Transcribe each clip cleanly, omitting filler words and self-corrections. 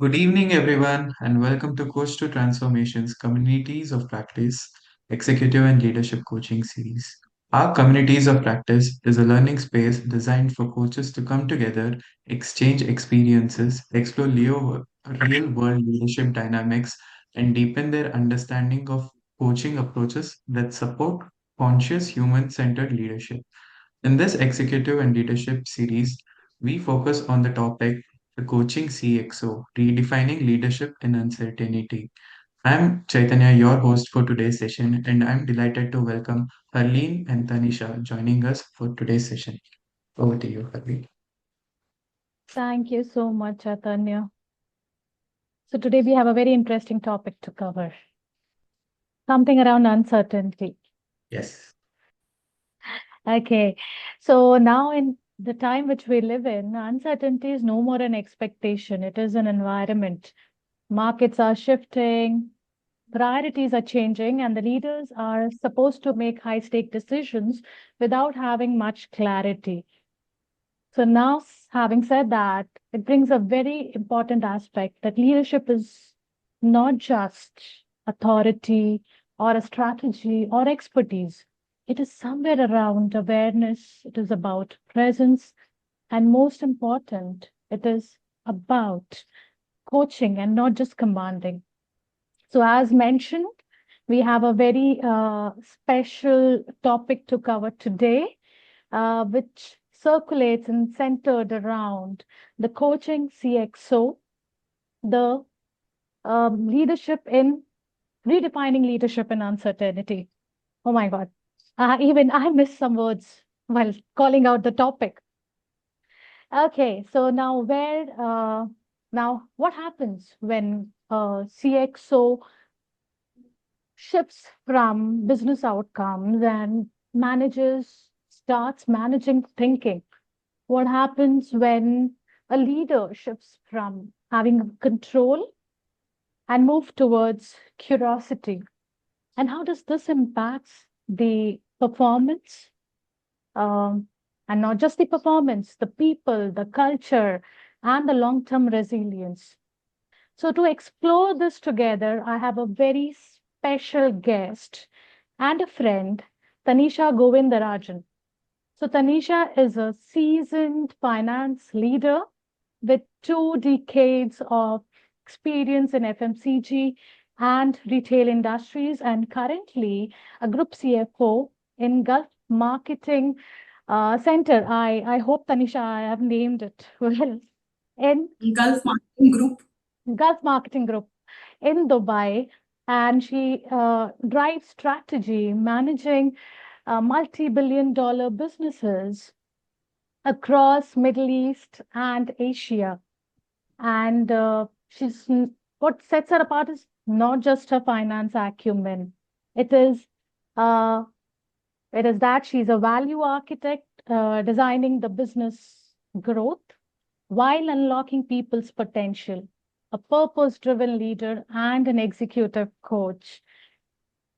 Good evening, everyone, and welcome to Coach to Transformations Communities of Practice Executive and Leadership Coaching Series. Our Communities of Practice is a learning space designed for coaches to come together, exchange experiences, explore real world leadership dynamics, and deepen their understanding of coaching approaches that support conscious human centered leadership. In this executive and leadership series, we focus on the topic the coaching CXO, redefining leadership in uncertainty. I'm Chaitanya, your host for today's session, and I'm delighted to welcome Harleen and Tanisha joining us for today's session. Over to you, Harleen. Thank you so much, Atanya. So today we have a very interesting topic to cover, something around uncertainty. Yes. Okay, so now in the time which we live in, uncertainty is no more an expectation, it is an environment. Markets are shifting, priorities are changing, and the leaders are supposed to make high-stake decisions without having much clarity. So now, having said that, it brings a very important aspect that leadership is not just authority or a strategy or expertise. It is somewhere around awareness. It is about presence. And most important, it is about coaching and not just commanding. So, as mentioned, we have a very special topic to cover today, which circulates and centered around the coaching CXO, the leadership in redefining leadership in uncertainty. Oh my God. Even I missed some words while calling out the topic. Okay, so now what happens when CXO shifts from business outcomes and manages starts managing thinking? What happens when a leader shifts from having control and move towards curiosity? And how does this impact the performance? Um, and not just the performance, the people, the culture, and the long-term resilience. So to explore this together, I have a very special guest and a friend, Tanisha Govindarajan. So Tanisha is a seasoned finance leader with 2 decades of experience in FMCG and retail industries, and currently a group CFO in Gulf Marketing Center. I hope, Tanisha, I have named it well. In Gulf Marketing Group. Gulf Marketing Group in Dubai, and she drives strategy, managing multi-billion-dollar businesses across Middle East and Asia. And what sets her apart is not just her finance acumen. It is uh, it is that she's a value architect, designing the business growth while unlocking people's potential, a purpose-driven leader and an executive coach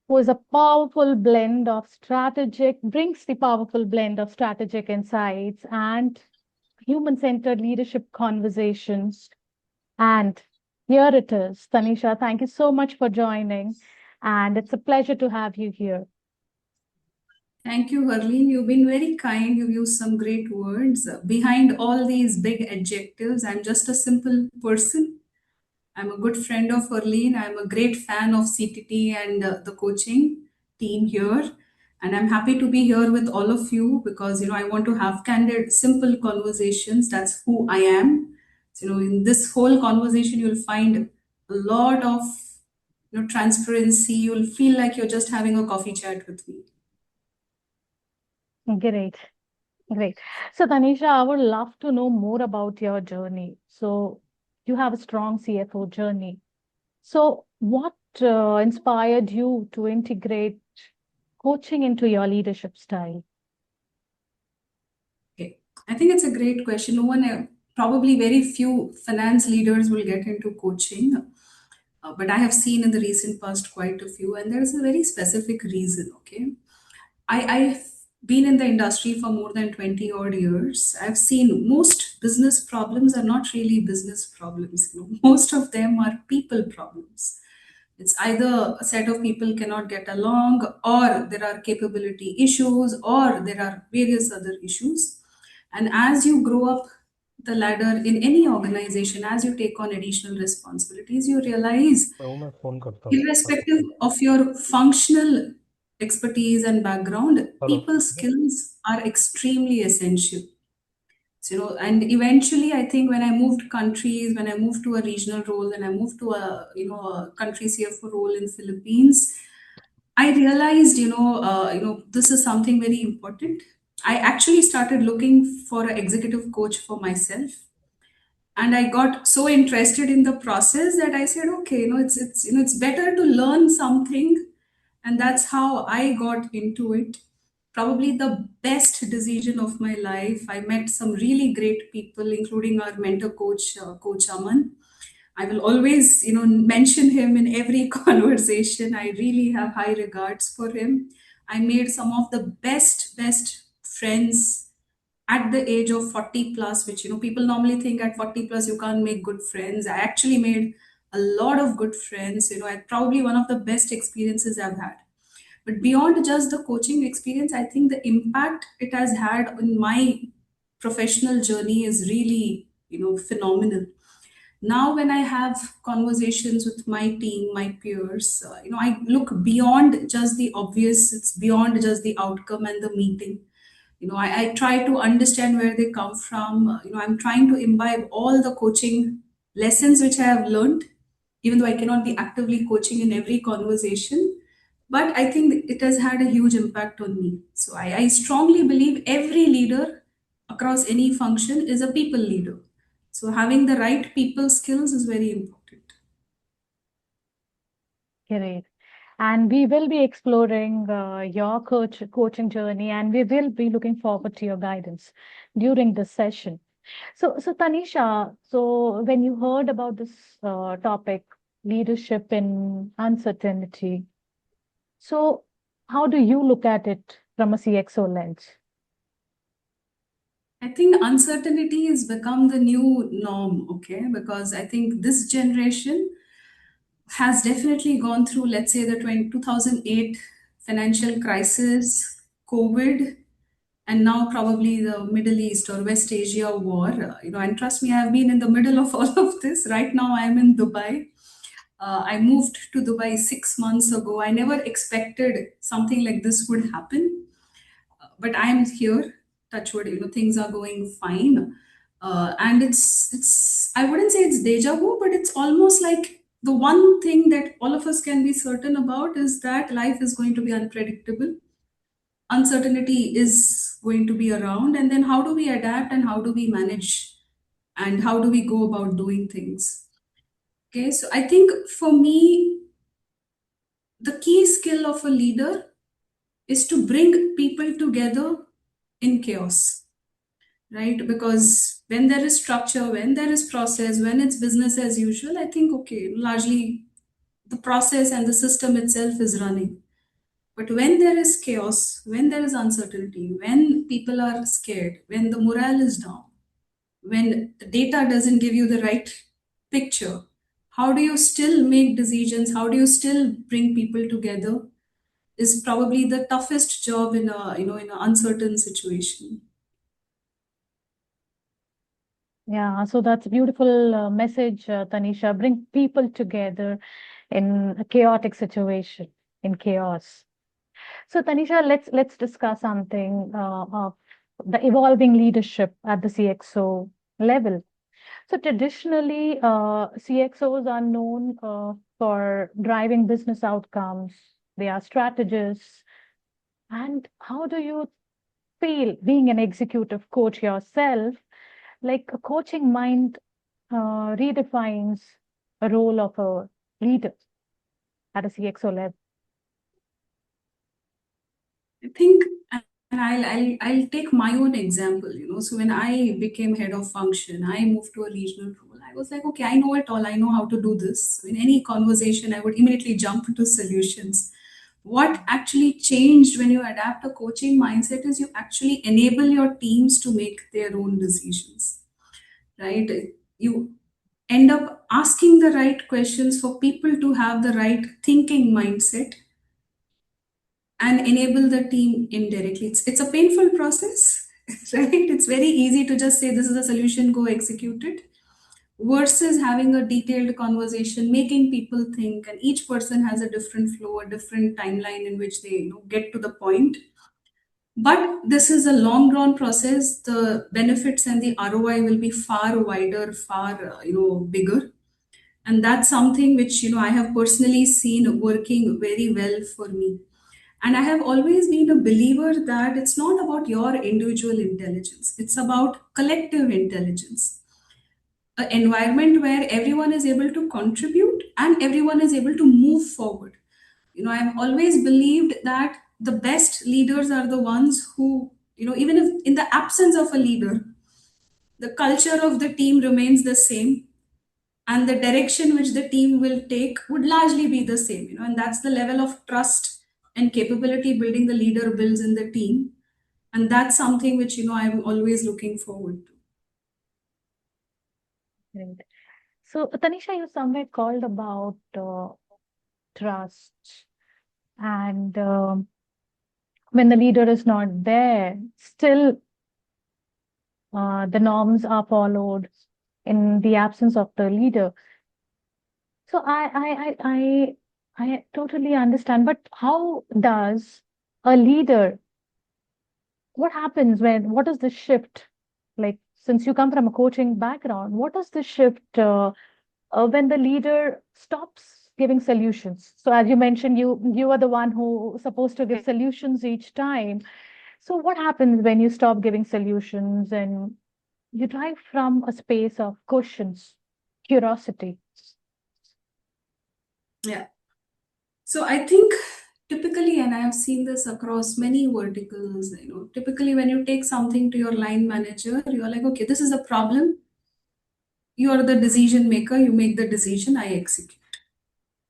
who is a powerful blend of brings the powerful blend of strategic insights and human-centered leadership conversations. And here it is. Tanisha, thank you so much for joining. And it's a pleasure to have you here. Thank you, Harleen. You've been very kind. You've used some great words. Behind all these big adjectives, I'm just a simple person. I'm a good friend of Harleen. I'm a great fan of CTT and the coaching team here. And I'm happy to be here with all of you because, I want to have candid, simple conversations. That's who I am. So, in this whole conversation, you'll find a lot of, transparency. You'll feel like you're just having a coffee chat with me. Great, great. So, Tanisha, I would love to know more about your journey. So, you have a strong CFO journey. So, what inspired you to integrate coaching into your leadership style? Okay. I think it's a great question. No one, probably very few finance leaders will get into coaching, but I have seen in the recent past quite a few, and there is a very specific reason. Okay. I been in the industry for more than 20 odd years, I've seen most business problems are not really business problems. Most of them are people problems. It's either a set of people cannot get along, or there are capability issues, or there are various other issues. And as you grow up the ladder in any organization, as you take on additional responsibilities, you realize, मैं phone करता हूँ irrespective of your functional expertise and background, hello people skills are extremely essential. So, and eventually, I think when I moved countries, when I moved to a regional role, and I moved to a a country CFO role in Philippines, I realized this is something very important. I actually started looking for an executive coach for myself, and I got so interested in the process that I said, okay, it's better to learn something, and that's how I got into it. Probably the best decision of my life. I met some really great people, including our mentor coach, Coach Aman. I will always, mention him in every conversation. I really have high regards for him. I made some of the best friends at the age of 40 plus, which, people normally think at 40 plus you can't make good friends. I actually made a lot of good friends. I probably one of the best experiences I've had. But beyond just the coaching experience, I think the impact it has had on my professional journey is really, phenomenal. Now when I have conversations with my team, my peers, I look beyond just the obvious. It's beyond just the outcome and the meeting. I try to understand where they come from. I'm trying to imbibe all the coaching lessons which I have learned, even though I cannot be actively coaching in every conversation. But I think it has had a huge impact on me. So I strongly believe every leader across any function is a people leader. So having the right people skills is very important. Great. And we will be exploring your coaching journey, and we will be looking forward to your guidance during this session. So Tanisha, so when you heard about this topic, leadership in uncertainty, so how do you look at it from a CXO lens? I think uncertainty has become the new norm, okay? Because I think this generation has definitely gone through, let's say, the 2008 financial crisis, COVID, and now probably the Middle East or West Asia war. And trust me, I've been in the middle of all of this. Right now, I'm in Dubai. I moved to Dubai 6 months ago. I never expected something like this would happen, but I am here. Touch wood, things are going fine, and it's. I wouldn't say it's deja vu, but it's almost like the one thing that all of us can be certain about is that life is going to be unpredictable. Uncertainty is going to be around, and then how do we adapt and how do we manage and how do we go about doing things? Okay, so I think for me, the key skill of a leader is to bring people together in chaos, right? Because when there is structure, when there is process, when it's business as usual, I think, okay, largely the process and the system itself is running. But when there is chaos, when there is uncertainty, when people are scared, when the morale is down, when the data doesn't give you the right picture, how do you still make decisions? How do you still bring people together? Is probably the toughest job in a in an uncertain situation. Yeah, so that's a beautiful message, Tanisha. Bring people together in a chaotic situation, in chaos. So, Tanisha, let's discuss something of the evolving leadership at the CXO level. So, traditionally, CXOs are known for driving business outcomes. They are strategists. And how do you feel being an executive coach yourself? Like a coaching mind redefines a role of a leader at a CXO level. I think, and I'll take my own example. So when I became head of function, I moved to a regional role. I was like, okay, I know it all. I know how to do this. So in any conversation, I would immediately jump into solutions. What actually changed when you adapt a coaching mindset is you actually enable your teams to make their own decisions, right? You end up asking the right questions for people to have the right thinking mindset and enable the team indirectly. It's a painful process, right? It's very easy to just say this is a solution, go execute it, versus having a detailed conversation, making people think, and each person has a different flow, a different timeline in which they get to the point. But this is a long drawn process. The benefits and the ROI will be far wider, far bigger, and that's something which I have personally seen working very well for me. And I have always been a believer that it's not about your individual intelligence, it's about collective intelligence. An environment where everyone is able to contribute and everyone is able to move forward. I've always believed that the best leaders are the ones who, even if in the absence of a leader, the culture of the team remains the same and the direction which the team will take would largely be the same, and that's the level of trust and capability building the leader builds in the team. And that's something which, I'm always looking forward to. Right. So, Tanisha, you somewhere called about trust, and when the leader is not there, still the norms are followed in the absence of the leader. So I totally understand. But how does a leader, what happens when, what is the shift? Like, since you come from a coaching background, what is the shift when the leader stops giving solutions? So as you mentioned, you are the one who supposed to give solutions each time. So what happens when you stop giving solutions and you drive from a space of questions, curiosity? Yeah. So I think typically, and I have seen this across many verticals, typically when you take something to your line manager, you're like, okay, this is a problem. You are the decision maker, you make the decision, I execute.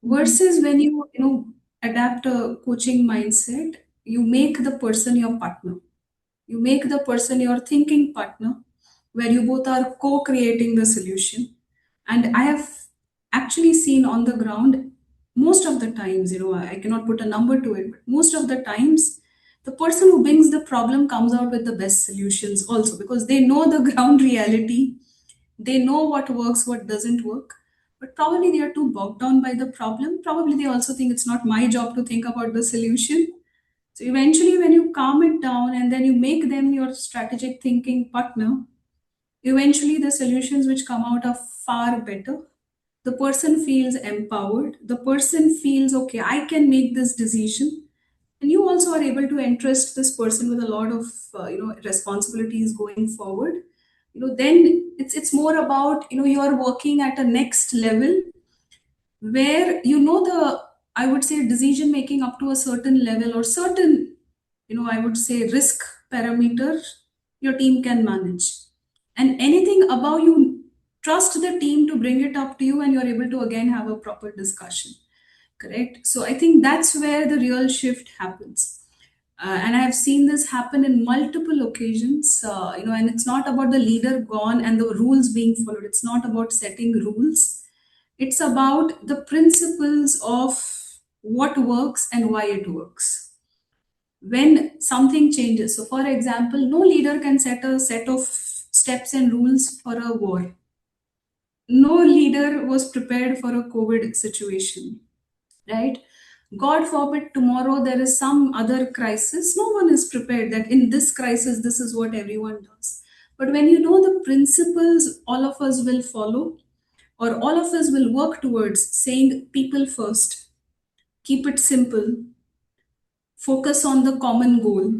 Mhm. Versus when you adapt a coaching mindset, you make the person your partner. You make the person your thinking partner, where you both are co creating the solution. And I have actually seen on the ground, most of the times, I cannot put a number to it, but most of the times, the person who brings the problem comes out with the best solutions also, because they know the ground reality, they know what works, what doesn't work. But probably they are too bogged down by the problem. Probably they also think it's not my job to think about the solution. So eventually, when you calm it down and then you make them your strategic thinking partner, eventually the solutions which come out are far better. The person feels empowered. The person feels, okay, I can make this decision. And you also are able to entrust this person with a lot of responsibilities going forward. Then it's more about, you are working at a next level where the, I would say, decision making up to a certain level or certain, I would say, risk parameter your team can manage. And anything above, you trust the team to bring it up to you and you're able to again have a proper discussion. Correct. So I think that's where the real shift happens. And I have seen this happen in multiple occasions, and it's not about the leader gone and the rules being followed. It's not about setting rules. It's about the principles of what works and why it works. When something changes, so for example, no leader can set a set of steps and rules for a war. No leader was prepared for a COVID situation, right? God forbid tomorrow there is some other crisis. No one is prepared that in this crisis, this is what everyone does. But when you know the principles all of us will follow, or all of us will work towards saying people first, keep it simple, focus on the common goal,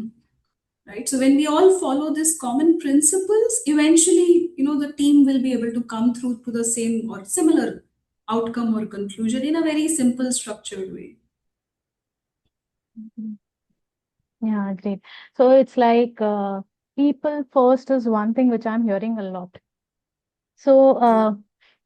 right? So when we all follow these common principles, eventually, the team will be able to come through to the same or similar outcome or conclusion in a very simple, structured way. Mhm. Yeah, great. So it's like people first is one thing which I'm hearing a lot. So Yeah.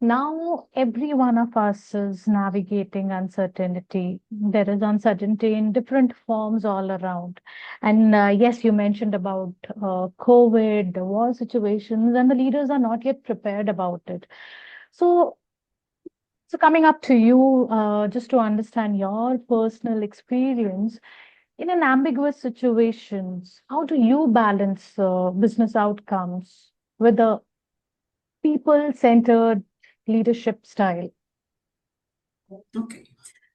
Now, every one of us is navigating uncertainty. There is uncertainty in different forms all around. And yes, you mentioned about COVID, the war situations, and the leaders are not yet prepared about it. So, so coming up to you, just to understand your personal experience in an ambiguous situations, how do you balance business outcomes with a people-centered leadership style? Okay.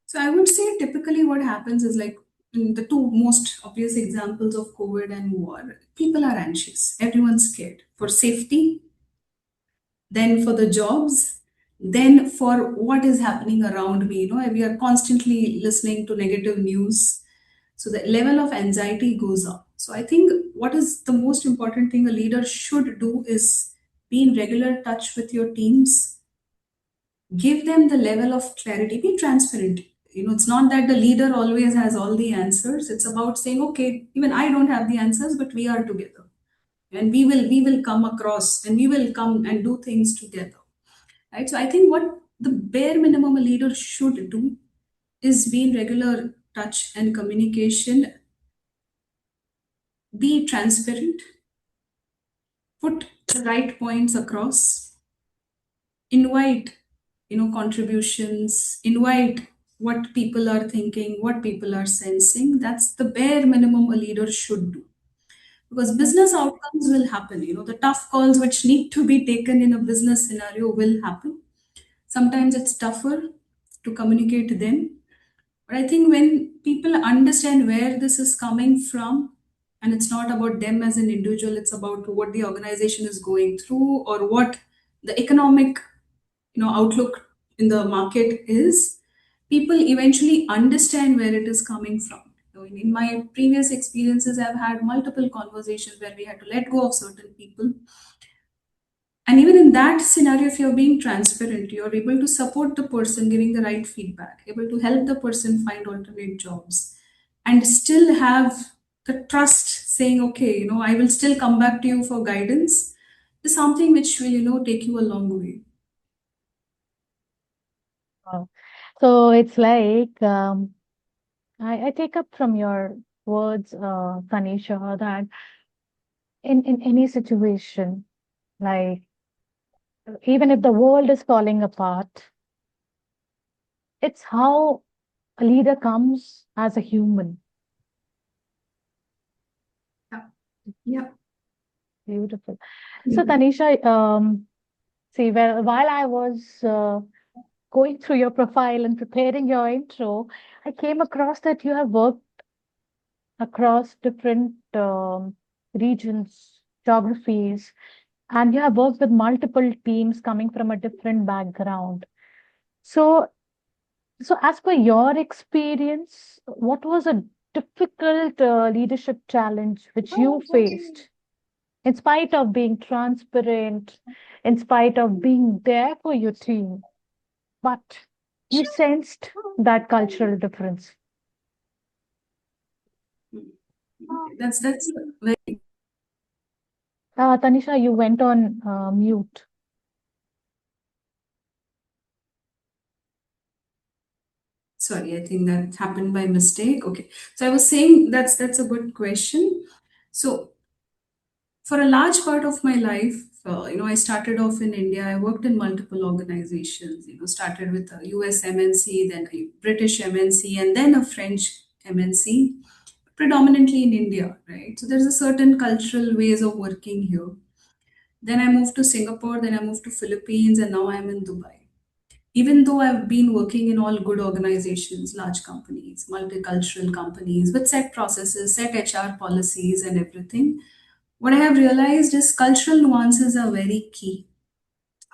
So I would say typically what happens is like in the two most obvious examples of COVID and war, people are anxious. Everyone's scared for safety, then for the jobs, then for what is happening around me. We are constantly listening to negative news. So the level of anxiety goes up. So I think what is the most important thing a leader should do is be in regular touch with your teams, give them the level of clarity, be transparent. It's not that the leader always has all the answers. It's about saying, okay, even I don't have the answers, but we are together. And we will come across and we will come and do things together. Right. So I think what the bare minimum a leader should do is be in regular touch and communication, be transparent, put the right points across, invite contributions, invite what people are thinking, what people are sensing. That's the bare minimum a leader should do, because business outcomes will happen. The tough calls which need to be taken in a business scenario will happen. Sometimes it's tougher to communicate them, but I think when people understand where this is coming from, and it's not about them as an individual, it's about what the organization is going through or what the economic outlook in the market is, people eventually understand where it is coming from. In my previous experiences, I've had multiple conversations where we had to let go of certain people, and even in that scenario, if you're being transparent, you're able to support the person, giving the right feedback, able to help the person find alternate jobs, and still have the trust saying, okay, I will still come back to you for guidance, is something which will take you a long way. Wow. So it's like I take up from your words, Tanisha, that in any situation, like even if the world is falling apart, it's how a leader comes as a human. Yeah. Yeah. Beautiful. So Tanisha, see, while I was going through your profile and preparing your intro, I came across that you have worked across different regions, geographies, and you have worked with multiple teams coming from a different background. So, so as per your experience, what was a difficult leadership challenge which you faced, in spite of being transparent, in spite of being there for your team, but you sensed that cultural difference? That's very. Tanisha, you went on mute. Sorry, I think that happened by mistake. Okay. So I was saying that's a good question. So for a large part of my life, I started off in India. I worked in multiple organizations. Started with a US MNC, then a British MNC, and then a French MNC, predominantly in India, right? So there's a certain cultural ways of working here. Then I moved to Singapore, then I moved to Philippines, and now I'm in Dubai. Even though I've been working in all good organizations, large companies, multicultural companies with set processes, set HR policies, and everything, what I have realized is cultural nuances are very key.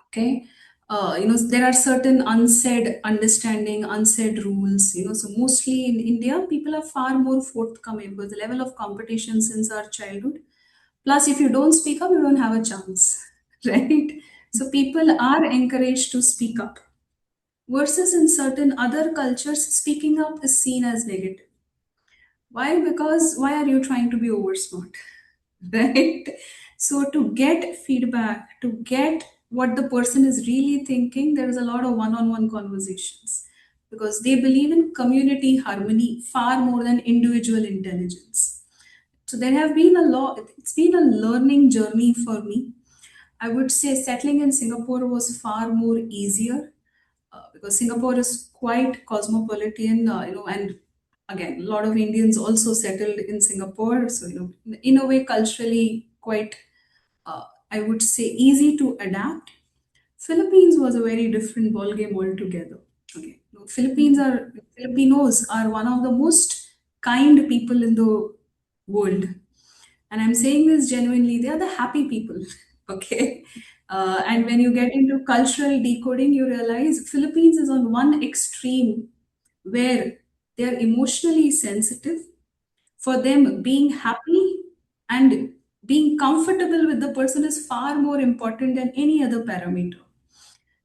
Okay. There are certain unsaid understanding, unsaid rules. So mostly in India, people are far more forthcoming with the level of competition since our childhood. Plus, if you don't speak up, you don't have a chance, right? So people are encouraged to speak up, versus in certain other cultures, speaking up is seen as negative. Why? Because why are you trying to be over smart? Right? So to get feedback, to get what the person is really thinking, there is a lot of one-on-one conversations because they believe in community harmony far more than individual intelligence. So there have been a lot, it's been a learning journey for me. I would say settling in Singapore was far more easier because Singapore is quite cosmopolitan, and again, a lot of Indians also settled in Singapore. So, in a way, culturally quite, I would say, easy to adapt. Philippines was a very different ballgame altogether. Okay, Filipinos are one of the most kind people in the world, and I'm saying this genuinely. They are the happy people. Okay, and when you get into cultural decoding, you realize Philippines is on one extreme where they are emotionally sensitive. For them, being happy and being comfortable with the person is far more important than any other parameter,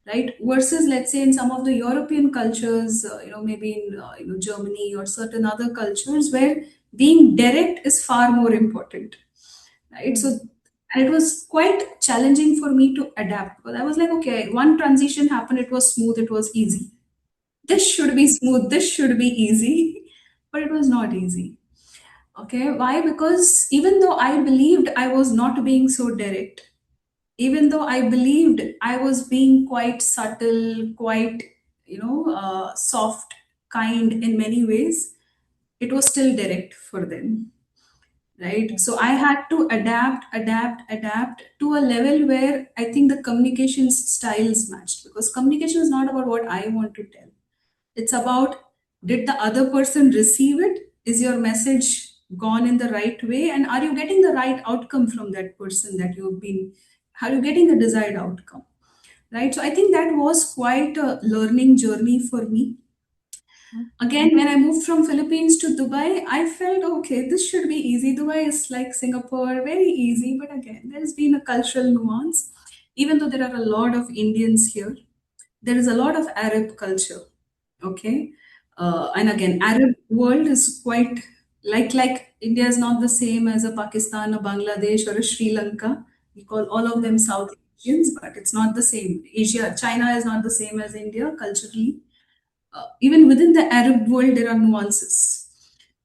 right? Versus, let's say, in some of the European cultures, maybe in Germany or certain other cultures where being direct is far more important, right? So, Mm. and it was quite challenging for me to adapt because I was like, okay, one transition happened, it was smooth, it was easy. This should be smooth, this should be easy, but it was not easy. Okay, why? Because even though I believed I was not being so direct, even though I believed I was being quite subtle, quite, soft, kind in many ways, it was still direct for them, right? So I had to adapt to a level where I think the communication styles matched because communication is not about what I want to tell. It's about, did the other person receive it? Is your message gone in the right way? And are you getting the right outcome from that person that you've been, are you getting the desired outcome? Right. So I think that was quite a learning journey for me. Again, when I moved from Philippines to Dubai, I felt okay, this should be easy. Dubai is like Singapore, very easy. But again, there's been a cultural nuance. Even though there are a lot of Indians here, there is a lot of Arab culture. Okay, and again, Arab world is quite like India is not the same as a Pakistan, a Bangladesh, or a Sri Lanka. We call all of them South Asians, but it's not the same. Asia, China is not the same as India culturally. Even within the Arab world, there are nuances,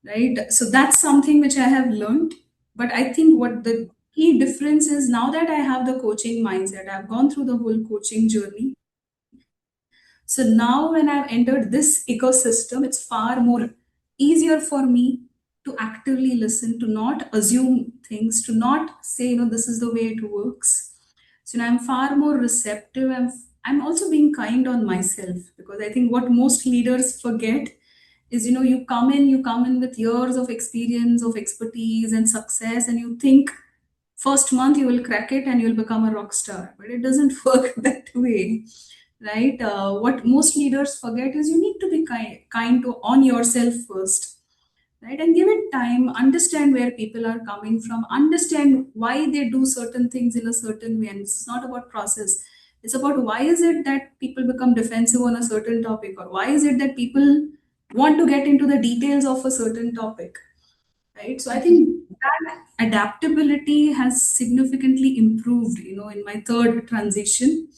right? So that's something which I have learned. But I think what the key difference is now that I have the coaching mindset, I've gone through the whole coaching journey. So now when I've entered this ecosystem, it's far more easier for me to actively listen, to not assume things, to not say, this is the way it works. So now I'm far more receptive. I'm also being kind on myself because I think what most leaders forget is, you come in with years of experience, of expertise and success, and you think first month you will crack it and you'll become a rock star, but it doesn't work that way, right? What most leaders forget is you need to be kind to on yourself first, right? And give it time, understand where people are coming from, understand why they do certain things in a certain way. And it's not about process, it's about why is it that people become defensive on a certain topic, or why is it that people want to get into the details of a certain topic, right? So I think that adaptability has significantly improved, in my third transition,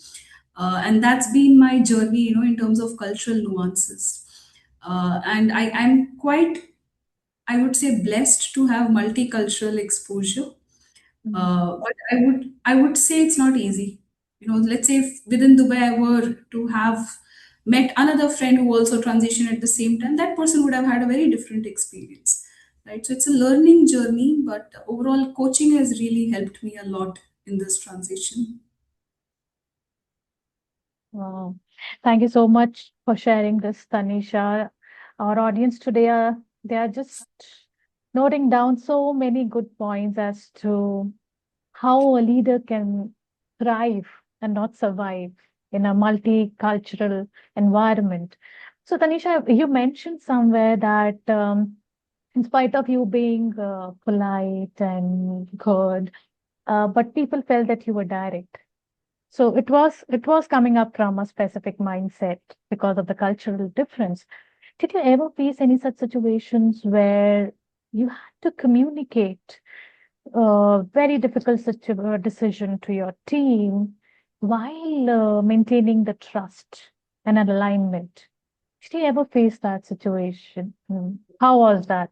and that's been my journey, in terms of cultural nuances. And I'm quite, I would say, blessed to have multicultural exposure. Mm. But I would say it's not easy. Let's say if within Dubai I were to have met another friend who also transitioned at the same time, that person would have had a very different experience. Right. So it's a learning journey, but overall coaching has really helped me a lot in this transition. Wow. Thank you so much for sharing this, Tanisha. Our audience today they are just noting down so many good points as to how a leader can thrive and not survive in a multicultural environment. So, Tanisha, you mentioned somewhere that in spite of you being polite and good, but people felt that you were direct. So it was coming up from a specific mindset because of the cultural difference. Did you ever face any such situations where you had to communicate a very difficult decision to your team while maintaining the trust and alignment. Did you ever face that situation? How was that?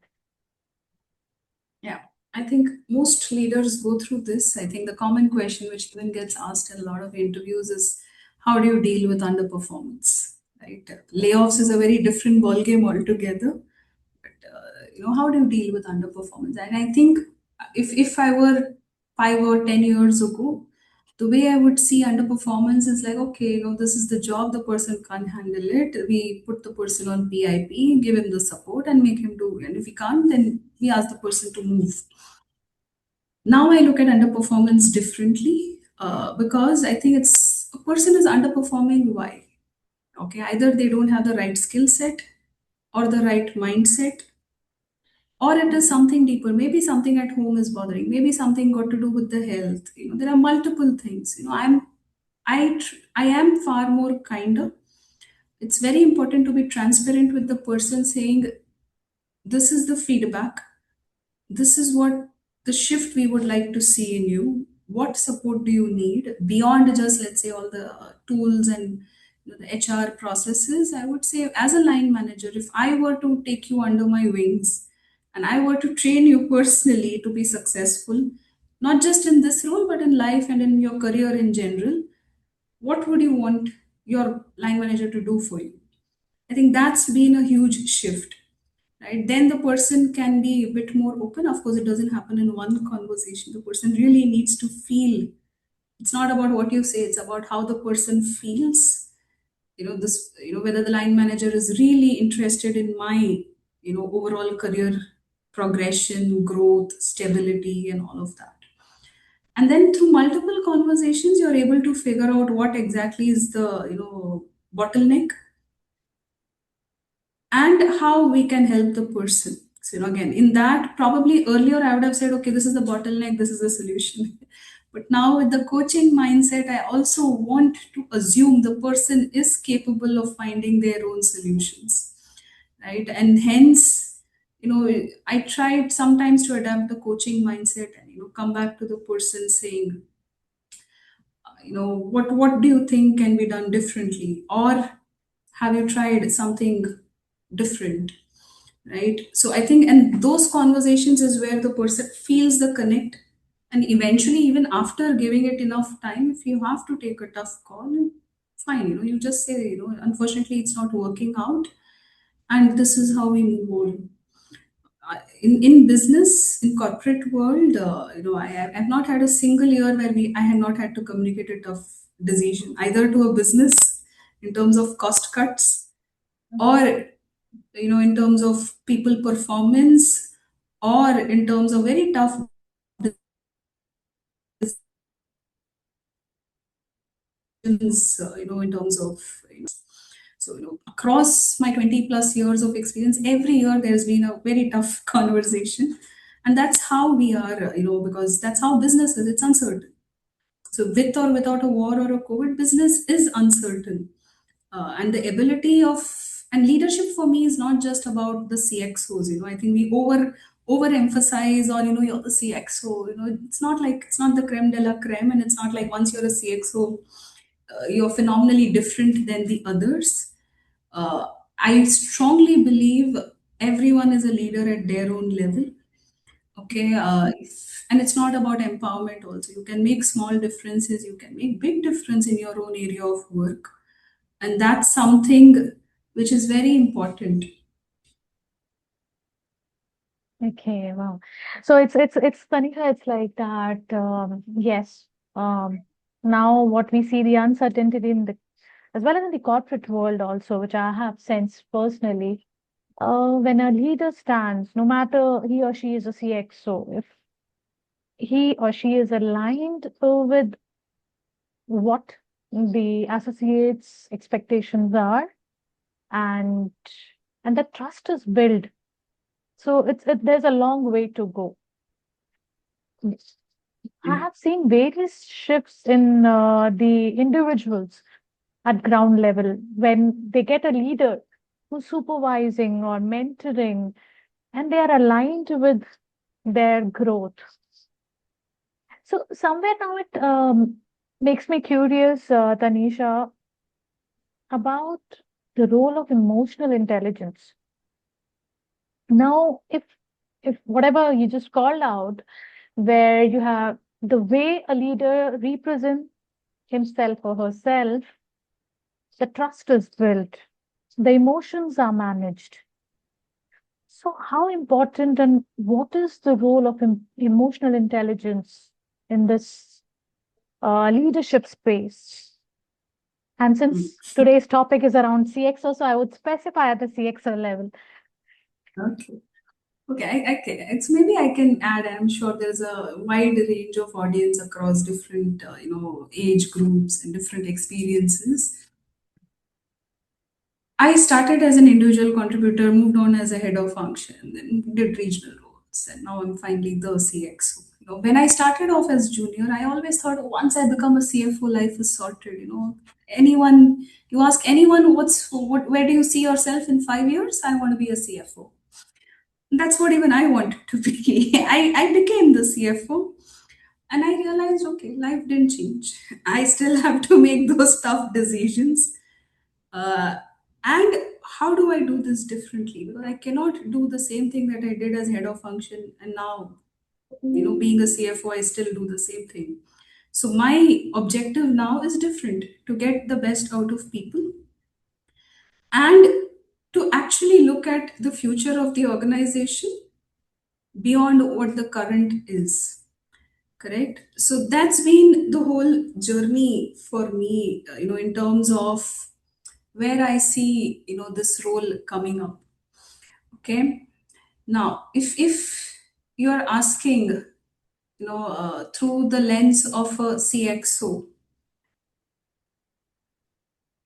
Yeah, I think most leaders go through this. I think the common question which even gets asked in a lot of interviews is how do you deal with underperformance? Right? Layoffs is a very different ballgame altogether. But how do you deal with underperformance? And I think if I were 5 or 10 years ago, the way I would see underperformance is like, okay, this is the job, the person can't handle it. We put the person on PIP, give him the support, and make him do. And if he can't, then we ask the person to move. Now I look at underperformance differently because I think it's a person is underperforming. Why? Okay, either they don't have the right skill set or the right mindset, or it is something deeper. Maybe something at home is bothering, maybe something got to do with the health. There are multiple things. I am far more kinder. It's very important to be transparent with the person, saying this is the feedback, this is what the shift we would like to see in you. What support do you need beyond just, let's say, all the tools and the HR processes? I would say, as a line manager, if I were to take you under my wings and I were to train you personally to be successful, not just in this role, but in life and in your career in general, what would you want your line manager to do for you? I think that's been a huge shift, right? Then the person can be a bit more open. Of course, it doesn't happen in one conversation. The person really needs to feel. It's not about what you say, it's about how the person feels. Whether the line manager is really interested in my, overall career progression, growth, stability, and all of that. And then through multiple conversations, you're able to figure out what exactly is the, bottleneck and how we can help the person. So, again, in that, probably earlier I would have said, okay, this is the bottleneck, this is the solution. But now with the coaching mindset, I also want to assume the person is capable of finding their own solutions, right? And hence, I tried sometimes to adapt the coaching mindset and, come back to the person saying, what do you think can be done differently? Or have you tried something different? Right, so I think, and those conversations is where the person feels the connect. And eventually, even after giving it enough time, if you have to take a tough call, fine, you just say, unfortunately it's not working out, and this is how we move on. In business, in corporate world, I've not had a single year where I had not had to communicate a tough decision, either to a business in terms of cost cuts, or in terms of people performance, or in terms of very tough decisions, in terms of, so, across my 20 plus years of experience, every year there's been a very tough conversation. And that's how we are, because that's how business is, it's uncertain. So with or without a war or a COVID, business is uncertain. And the ability of, and leadership for me is not just about the CXOs. I think we overemphasize on, you're the CXO. It's not the creme de la creme, and it's not like once you're a CXO, you're phenomenally different than the others. Uh, I strongly believe everyone is a leader at their own level. Okay, and it's not about empowerment. Also, you can make small differences. You can make big difference in your own area of work, and that's something which is very important. Okay, wow. So it's funny how it's like that. Yes. Um, Now what we see the uncertainty in the as well as in the corporate world also, which I have sensed personally. When a leader stands, no matter he or she is a CXO, if he or she is aligned with what the associates' expectations are, and the trust is built. So there's a long way to go. I have seen various shifts in the individuals at ground level when they get a leader who's supervising or mentoring and they are aligned with their growth. So somewhere now Makes me curious, Tanisha, about the role of emotional intelligence. Now, if whatever you just called out, where you have the way a leader represents himself or herself, the trust is built, the emotions are managed. So, how important and what is the role of emotional intelligence in this leadership space? And Hmm. since today's topic is around CXO, so I would specify at the CXO level. Okay. Okay, okay. It's maybe I can add. I'm sure there's a wide range of audience across different, age groups and different experiences. I started as an individual contributor, moved on as a head of function, then did regional roles, and now I'm finally the CXO. When I started off as junior, I always thought, "Oh, once I become a CFO, life is sorted. Anyone you ask anyone, where do you see yourself in 5 years? I want to be a CFO. That's what even I wanted to be. I became the CFO, and I realized, okay, life didn't change. I still have to make those tough decisions. Uh, and how do I do this differently? Because I cannot do the same thing that I did as head of function, and now, being a CFO, I still do the same thing. So my objective now is different, to get the best out of people and to actually look at the future of the organization beyond what the current is. Correct. So that's been the whole journey for me, in terms of where I see, this role coming up. Okay. Now, if you are asking, through the lens of a CXO,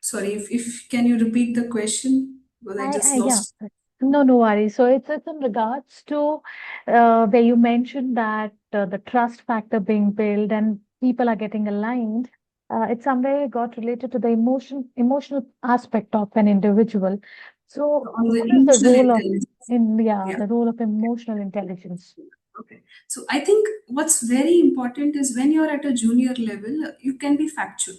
sorry, if can you repeat the question? Well, I just Yeah. lost. No, no worries. So it's in regards to where you mentioned that the trust factor being built and people are getting aligned. It somewhere got related to the emotional aspect of an individual. So On the what is the emotional role of intelligence. Yeah. the role of emotional intelligence? Okay. So I think what's very important is when you're at a junior level, you can be factual.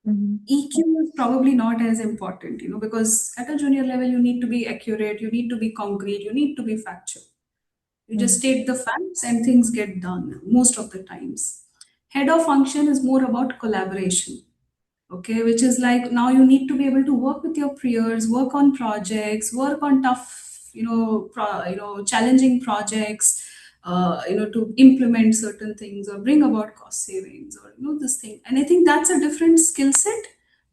Mhm. EQ is probably not as important, because at a junior level, you need to be accurate, you need to be concrete, you need to be factual. You just Mhm. state the facts and things get done most of the times. Head of function is more about collaboration, okay, which is like now you need to be able to work with your peers, work on projects, work on tough, challenging projects, to implement certain things or bring about cost savings or this thing. And I think that's a different skill set,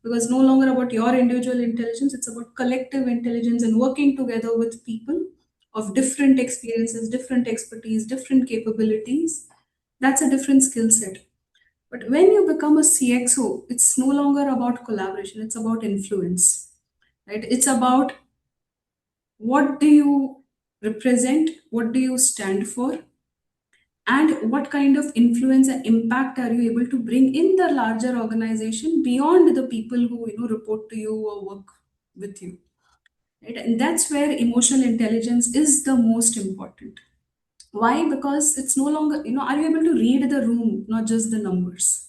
because no longer about your individual intelligence, it's about collective intelligence and working together with people of different experiences, different expertise, different capabilities. That's a different skill set. But when you become a CXO, it's no longer about collaboration, it's about influence, right? It's about what do you represent, what do you stand for, and what kind of influence and impact are you able to bring in the larger organization beyond the people who report to you or work with you, right? And that's where emotional intelligence is the most important. Why? Because it's no longer, are you able to read the room, not just the numbers?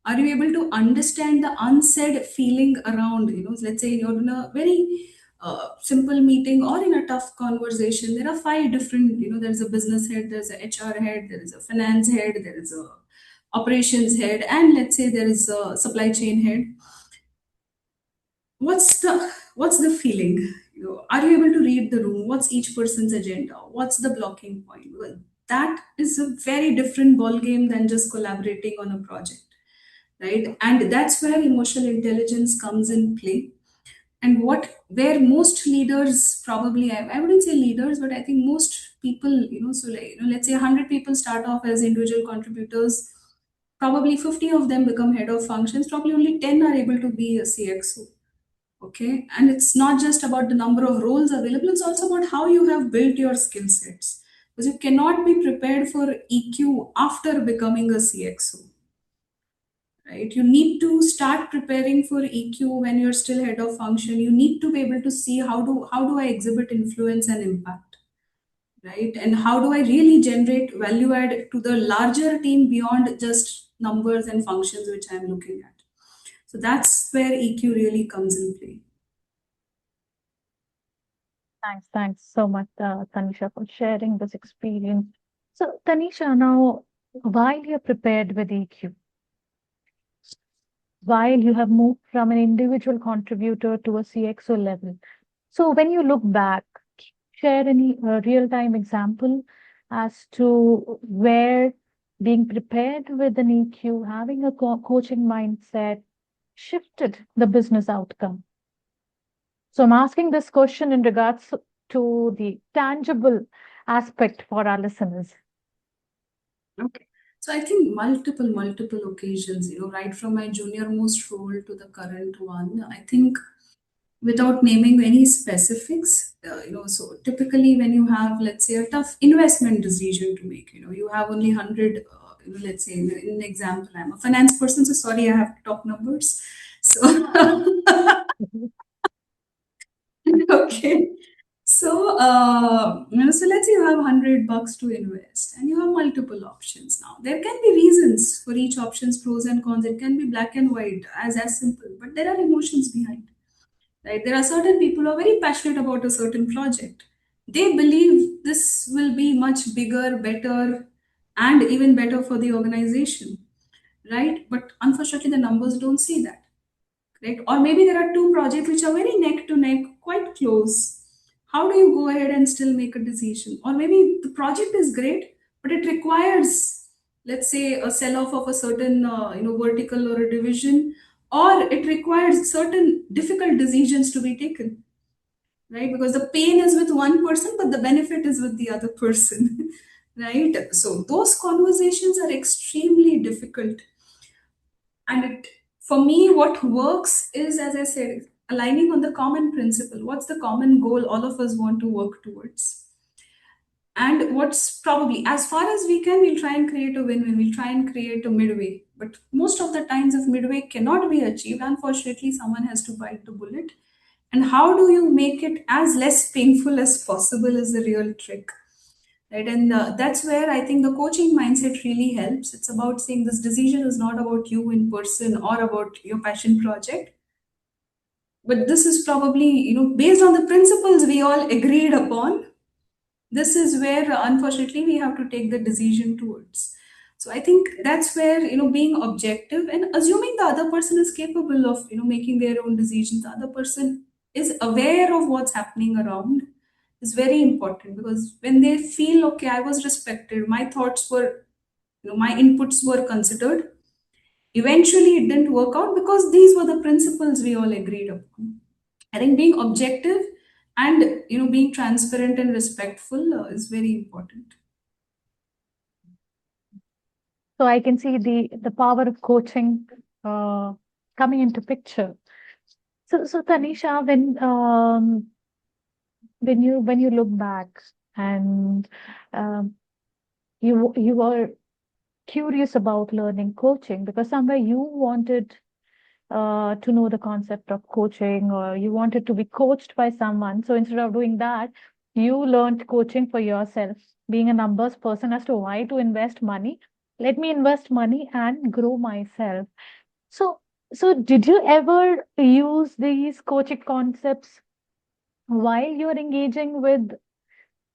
Are you able to understand the unsaid feeling around? Let's say you're in a very simple meeting or in a tough conversation. There are five different, there's a business head, there's a HR head, there is a finance head, there is a operations head, and let's say there is a supply chain head. What's the feeling? Are you able to read the room? What's each person's agenda? What's the blocking point? Well, that is a very different ball game than just collaborating on a project, right? And that's where emotional intelligence comes in play. And where most leaders probably, I wouldn't say leaders, but I think most people, so like, let's say 100 people start off as individual contributors, probably 50 of them become head of functions, probably only 10 are able to be a CXO. Okay. And it's not just about the number of roles available, it's also about how you have built your skill sets. Because you cannot be prepared for EQ after becoming a CXO, right? You need to start preparing for EQ when you're still head of function. You need to be able to see how do I exhibit influence and impact, right? And how do I really generate value add to the larger team beyond just numbers and functions which I'm looking at. So that's where EQ really comes in play. Thanks so much, Tanisha, for sharing this experience. So, Tanisha, now, while you're prepared with EQ, while you have moved from an individual contributor to a CXO level, so when you look back, share any real-time example as to where being prepared with an EQ, having a coaching mindset, shifted the business outcome. So I'm asking this question in regards to the tangible aspect for our listeners. Okay. So I think multiple occasions, right from my junior most role to the current one, I think without naming any specifics, so typically when you have, let's say, a tough investment decision to make, you have only 100, let's say, in an example, I'm a finance person, so sorry, I have to talk numbers. So, okay. So, so let's say you have $100 to invest and you have multiple options now. There can be reasons for each option's pros and cons. It can be black and white, as simple, but there are emotions behind. Right? There are certain people who are very passionate about a certain project. They believe this will be much bigger, better, and even better for the organization, right? But unfortunately, the numbers don't say that, right? Or maybe there are two projects which are very neck to neck, quite close. How do you go ahead and still make a decision? Or maybe the project is great, but it requires, let's say, a sell off of a certain vertical or a division, or it requires certain difficult decisions to be taken, right? Because the pain is with one person, but the benefit is with the other person, right? So those conversations are extremely difficult. And for me, what works is, as I said, aligning on the common principle. What's the common goal all of us want to work towards? And what's probably, as far as we can, we'll try and create a win win. We'll try and create a midway. But most of the times, if midway cannot be achieved, unfortunately, someone has to bite the bullet. And how do you make it as less painful as possible is the real trick, right? And that's where I think the coaching mindset really helps. It's about saying this decision is not about you in person or about your passion project, but this is probably, based on the principles we all agreed upon. This is where, unfortunately, we have to take the decision towards. So I think that's where, being objective and assuming the other person is capable of, making their own decisions, the other person is aware of what's happening around, is very important. Because when they feel, okay, I was respected, my thoughts were, my inputs were considered, eventually it didn't work out because these were the principles we all agreed upon. I think being objective and, being transparent and respectful is very important. So I can see the power of coaching uh, coming into picture. So Tanisha, when you look back and um, you were curious about learning coaching because somewhere you wanted to know the concept of coaching or you wanted to be coached by someone. So instead of doing that, you learned coaching for yourself, being a numbers person as to why to invest money. Let me invest money and grow myself. So, so did you ever use these coaching concepts while you're engaging with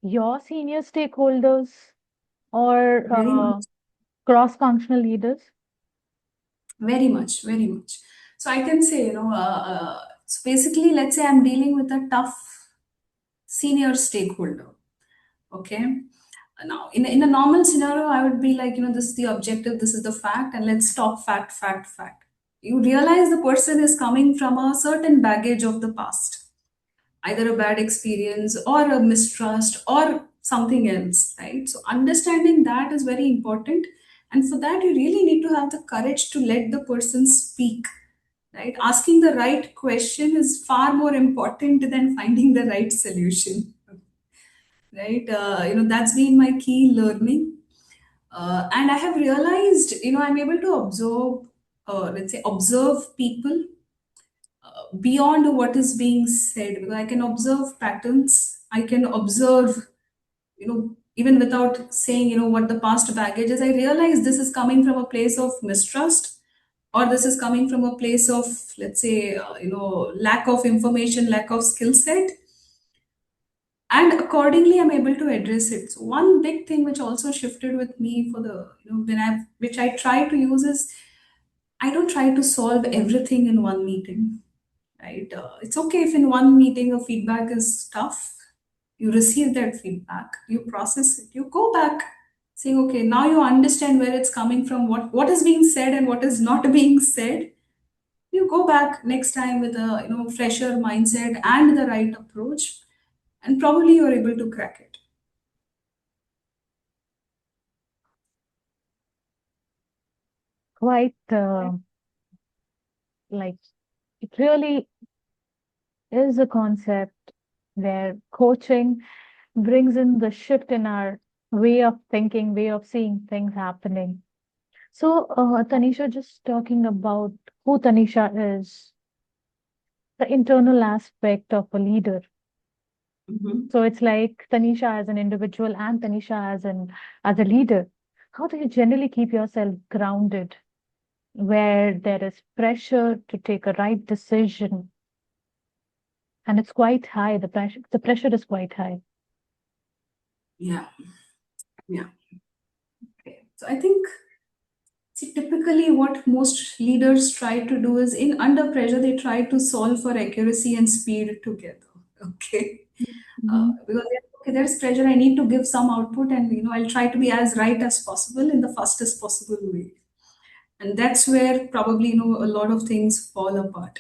your senior stakeholders or Very much. cross-functional leaders? Very much, very much. So I can say, so basically, let's say I'm dealing with a tough senior stakeholder. Okay. Now, in a normal scenario, I would be like, this is the objective, this is the fact, and let's talk fact, fact, fact. You realize the person is coming from a certain baggage of the past, either a bad experience or a mistrust or something else, right? So, understanding that is very important. And for that, you really need to have the courage to let the person speak, right? Asking the right question is far more important than finding the right solution, right? That's been my key learning. And I have realized, I'm able to observe, let's say, observe people beyond what is being said, because I can observe patterns. I can observe, even without saying, what the past baggage is, I realize this is coming from a place of mistrust, or this is coming from a place of, let's say, lack of information, lack of skill set, and accordingly I'm able to address it. So one big thing which also shifted with me for the, when I which I try to use is, I don't try to solve everything in one meeting, right? It's okay if in one meeting a feedback is tough, you receive that feedback, you process it, you go back saying, okay, now you understand where it's coming from, what is being said and what is not being said. You go back next time with a, fresher mindset and the right approach, and probably you're able to crack it. Quite like it really is a concept where coaching brings in the shift in our way of thinking, way of seeing things happening. So, Tanisha, just talking about who Tanisha is, the internal aspect of a leader. Mhm. So it's like Tanisha as an individual and Tanisha as a leader. How do you generally keep yourself grounded where there is pressure to take a right decision and it's quite high, the pressure is quite high. Yeah, yeah. Okay. So I think, see, typically what most leaders try to do is, in under pressure, they try to solve for accuracy and speed together. Okay. Mhm. Because okay, there's pressure, I need to give some output, and I'll try to be as right as possible in the fastest possible way. And that's where probably a lot of things fall apart.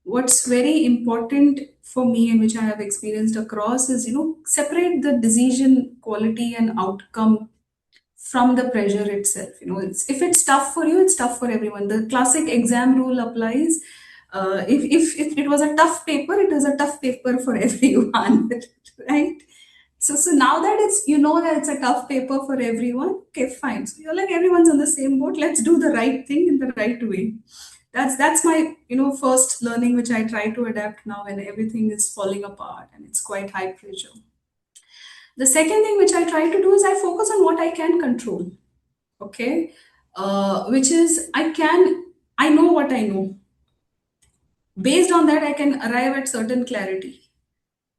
What's very important for me, and which I have experienced across, is separate the decision quality and outcome from the pressure itself. If it's tough for you, it's tough for everyone. The classic exam rule applies. If it was a tough paper, it is a tough paper for everyone, right? So now that that it's a tough paper for everyone, okay, fine. So you're like, everyone's on the same boat. Let's do the right thing in the right way. That's my first learning, which I try to adapt now when everything is falling apart and it's quite high pressure. The second thing which I try to do is, I focus on what I can control. Okay, which is, I know what I know. Based on that, I can arrive at certain clarity.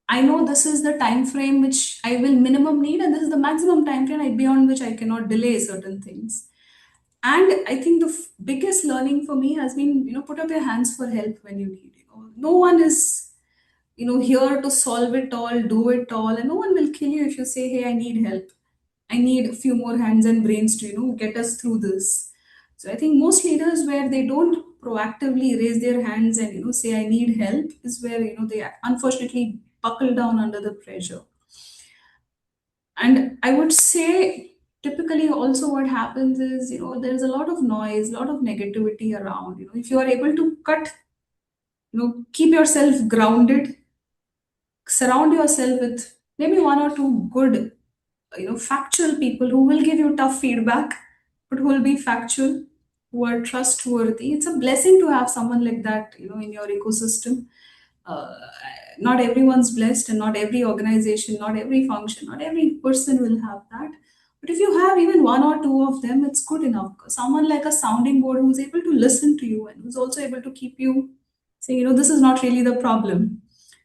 I know this is the time frame which I will minimum need, and this is the maximum time frame beyond which I cannot delay certain things. And I think the biggest learning for me has been, put up your hands for help when you need. No one is, here to solve it all, do it all, and no one will kill you if you say, hey, I need help. I need a few more hands and brains to, get us through this. So I think most leaders, where they don't proactively raise their hands and say, I need help, is where they unfortunately buckle down under the pressure. And I would say, typically also what happens is, there's a lot of noise, a lot of negativity around. If you are able to keep yourself grounded, surround yourself with maybe one or two good, factual people who will give you tough feedback, but who will be factual, who are trustworthy. It's a blessing to have someone like that, in your ecosystem. uh, Not everyone's blessed, and not every organization, not every function, not every person will have that. But if you have even one or two of them, it's good enough. Someone like a sounding board who's able to listen to you and who's also able to keep you saying, this is not really the problem.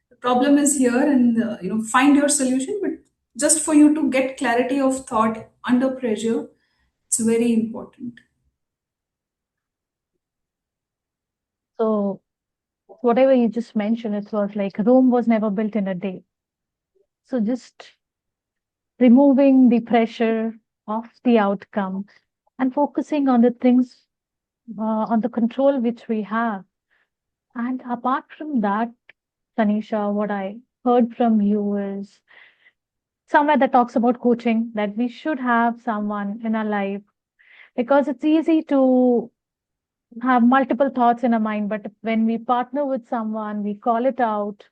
The problem is here, and find your solution. But just for you to get clarity of thought under pressure, it's very important. So whatever you just mentioned, it was like Rome was never built in a day. So just removing the pressure of the outcome and focusing on the things, on the control which we have. And apart from that, Tanisha, what I heard from you is somewhere that talks about coaching, that we should have someone in our life because it's easy to have multiple thoughts in our mind. But when we partner with someone, we call it out,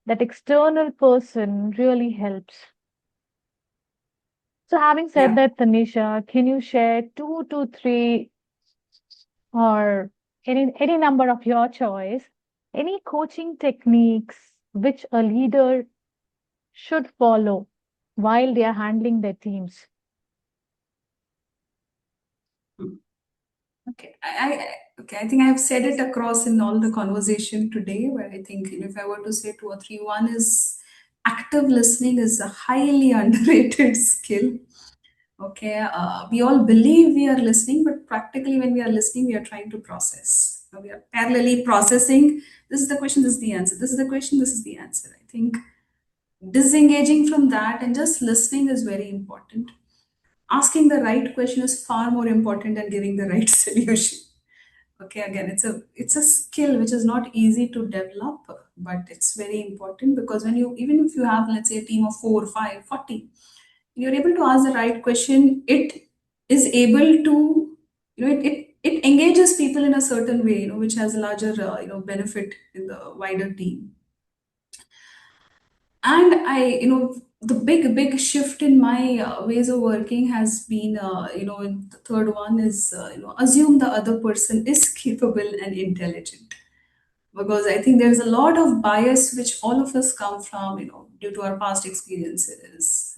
that external person really helps. So, having said Yeah. that, Tanisha, can you share two to three or any number of your choice, any coaching techniques which a leader should follow while they are handling their teams? Okay, okay. I think I have said it across in all the conversation today, but I think if I were to say two or three, one is active listening is a highly underrated skill. Okay, we all believe we are listening, but practically when we are listening, we are trying to process. We are parallelly processing. This is the question. This is the answer. This is the question. This is the answer. I think disengaging from that and just listening is very important. Asking the right question is far more important than giving the right solution. Okay, again, it's a skill which is not easy to develop, but it's very important because when you, even if you have, let's say, a team of 4, 5, 40, you're able to ask the right question, it is able to, it engages people in a certain way, which has a larger benefit in the wider team. And the big shift in my ways of working has been, the third one is, assume the other person is capable and intelligent, because I think there's a lot of bias which all of us come from, due to our past experiences,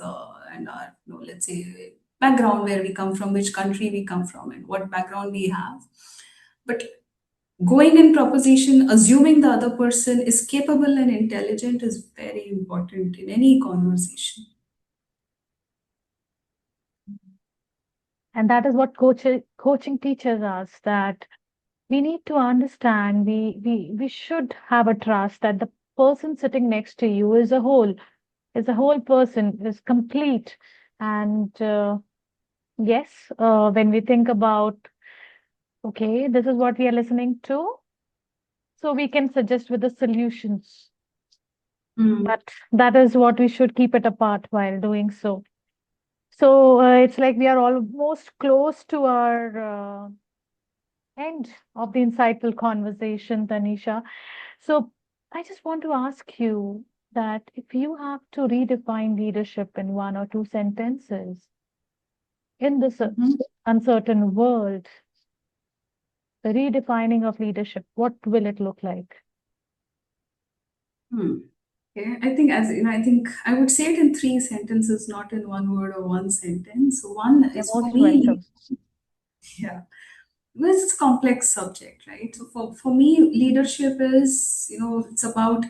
and our, let's say, background, where we come from, which country we come from, and what background we have. But going in proposition, assuming the other person is capable and intelligent is very important in any conversation. And that is what coaching teaches us, that we need to understand, we should have a trust that the person sitting next to you is a whole person, is complete. And yes, when we think about, okay, this is what we are listening to, so we can suggest with the solutions. Hmm. But that is what we should keep it apart while doing so. So it's like we are almost close to our end of the insightful conversation, Tanisha. So I just want to ask you that if you have to redefine leadership in one or two sentences in this Mhm. uncertain world, the redefining of leadership, what will it look like? Hmm. Okay. I think, as I think I would say it in three sentences, not in one word or one sentence. So one You're is, for most me, welcome. yeah, because it's a complex subject, right? So for me, leadership is, it's about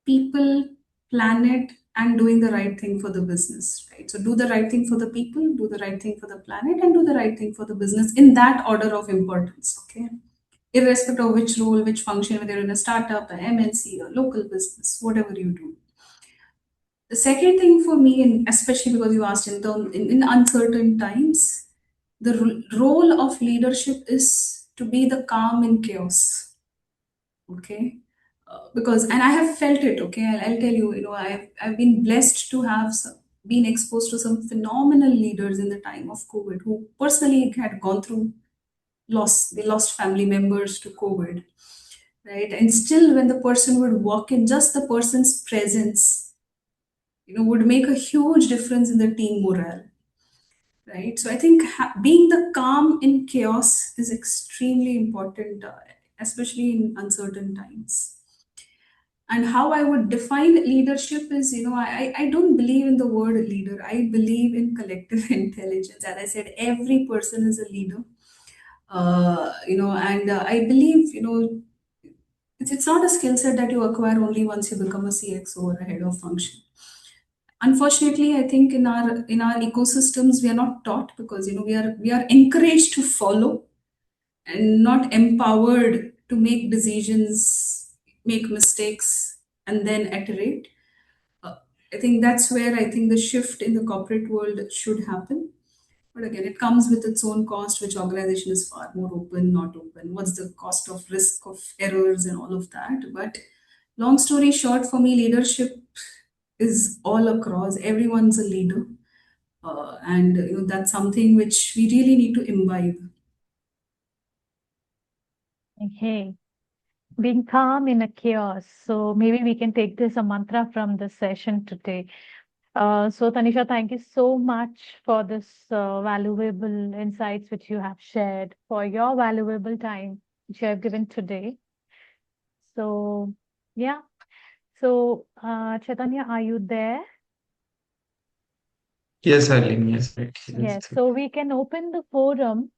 people, planet, and doing the right thing for the business, right? So do the right thing for the people, do the right thing for the planet, and do the right thing for the business in that order of importance, okay? Irrespective of which role, which function, whether you're in a startup, an MNC, or local business, whatever you do. The second thing for me, and especially because you asked in uncertain times, the role of leadership is to be the calm in chaos. Okay, because, and I have felt it. Okay, I'll tell you. I've been blessed to have been exposed to some phenomenal leaders in the time of COVID who personally had gone through loss. They lost family members to COVID, right? And still, when the person would walk in, just the person's presence, would make a huge difference in the team morale, right? So I think being the calm in chaos is extremely important, especially in uncertain times. And how I would define leadership is, I don't believe in the word leader. I believe in collective intelligence. As I said, every person is a leader. And I believe, it's not a skill set that you acquire only once you become a CXO or a head of function. Unfortunately, I think in our ecosystems we are not taught, because we are encouraged to follow and not empowered to make decisions, make mistakes, and then iterate. Uh, I think that's where I think the shift in the corporate world should happen. But again, it comes with its own cost, which organization is far more open, not open. What's the cost of risk of errors and all of that? But long story short, for me, leadership is all across. Everyone's a leader, and that's something which we really need to imbibe. Okay. Being calm in a chaos. So maybe we can take this a mantra from this session today. So Tanisha, thank you so much for this valuable insights which you have shared, for your valuable time which you have given today. So yeah. So Chaitanya, are you there? Yes, Arlene. Yes, right. Yes, Yes. so we can open the forum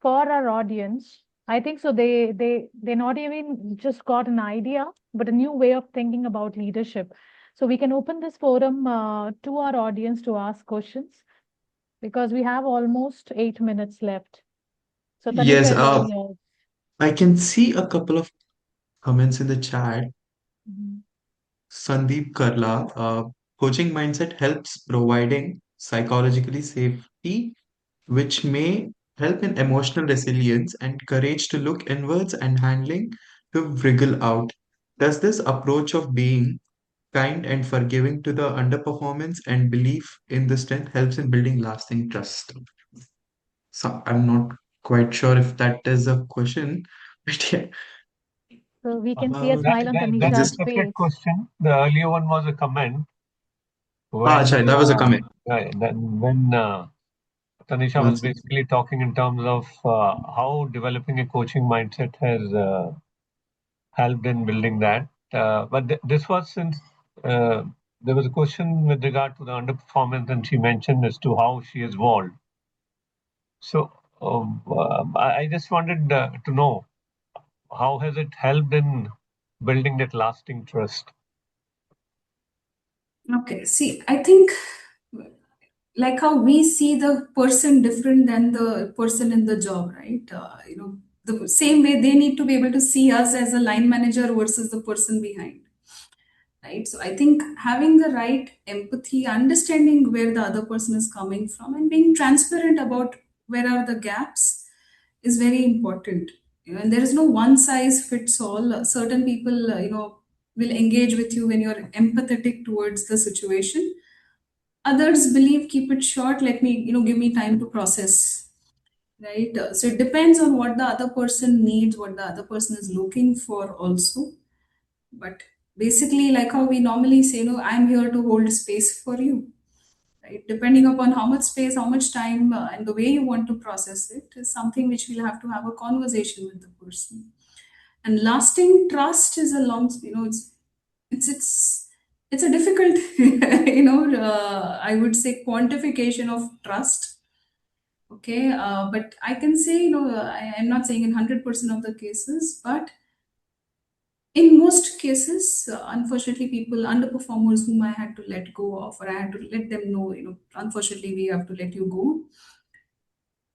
for our audience. I think so they not even just got an idea, but a new way of thinking about leadership. So we can open this forum to our audience to ask questions because we have almost 8 minutes left. So Tanisha Yes. is all yours. I can see a couple of comments in the chat. Mhm. Sandeep Karla, coaching mindset helps providing psychologically safety, which may help in emotional resilience and courage to look inwards and handling to wriggle out. Does this approach of being kind and forgiving to the underperformance and belief in the strength helps in building lasting trust? So I'm not quite sure if that is a question, but yeah. So we can see a That, smile on that, I that's a Tanisha's just separate face. question. The earlier one was a comment sorry, when that was a comment. Tanisha One was second. basically talking in terms of how developing a coaching mindset has helped in building that. But this was since uh, there was a question with regard to the underperformance, and she mentioned as to how she has evolved. So I just wanted to know how has it helped in building that lasting trust? Okay, see, I think like how we see the person different than the person in the job, right? The same way they need to be able to see us as a line manager versus the person behind, right? So I think having the right empathy, understanding where the other person is coming from, and being transparent about where are the gaps is very important. And there is no one size fits all. Certain people, will engage with you when you're empathetic towards the situation. Others believe keep it short. Let me, give me time to process. Right. So it depends on what the other person needs, what the other person is looking for, also. But basically, like how we normally say, no, I'm here to hold space for you. Right. Depending upon how much space, how much time, and the way you want to process it is something which we'll have to have a conversation with the person. And lasting trust is a long, it's it's it's a difficult, I would say quantification of trust. Okay, but I can say, I'm not saying in 100% of the cases, but in most cases, unfortunately, people, underperformers whom I had to let go of, or I had to let them know, unfortunately, we have to let you go.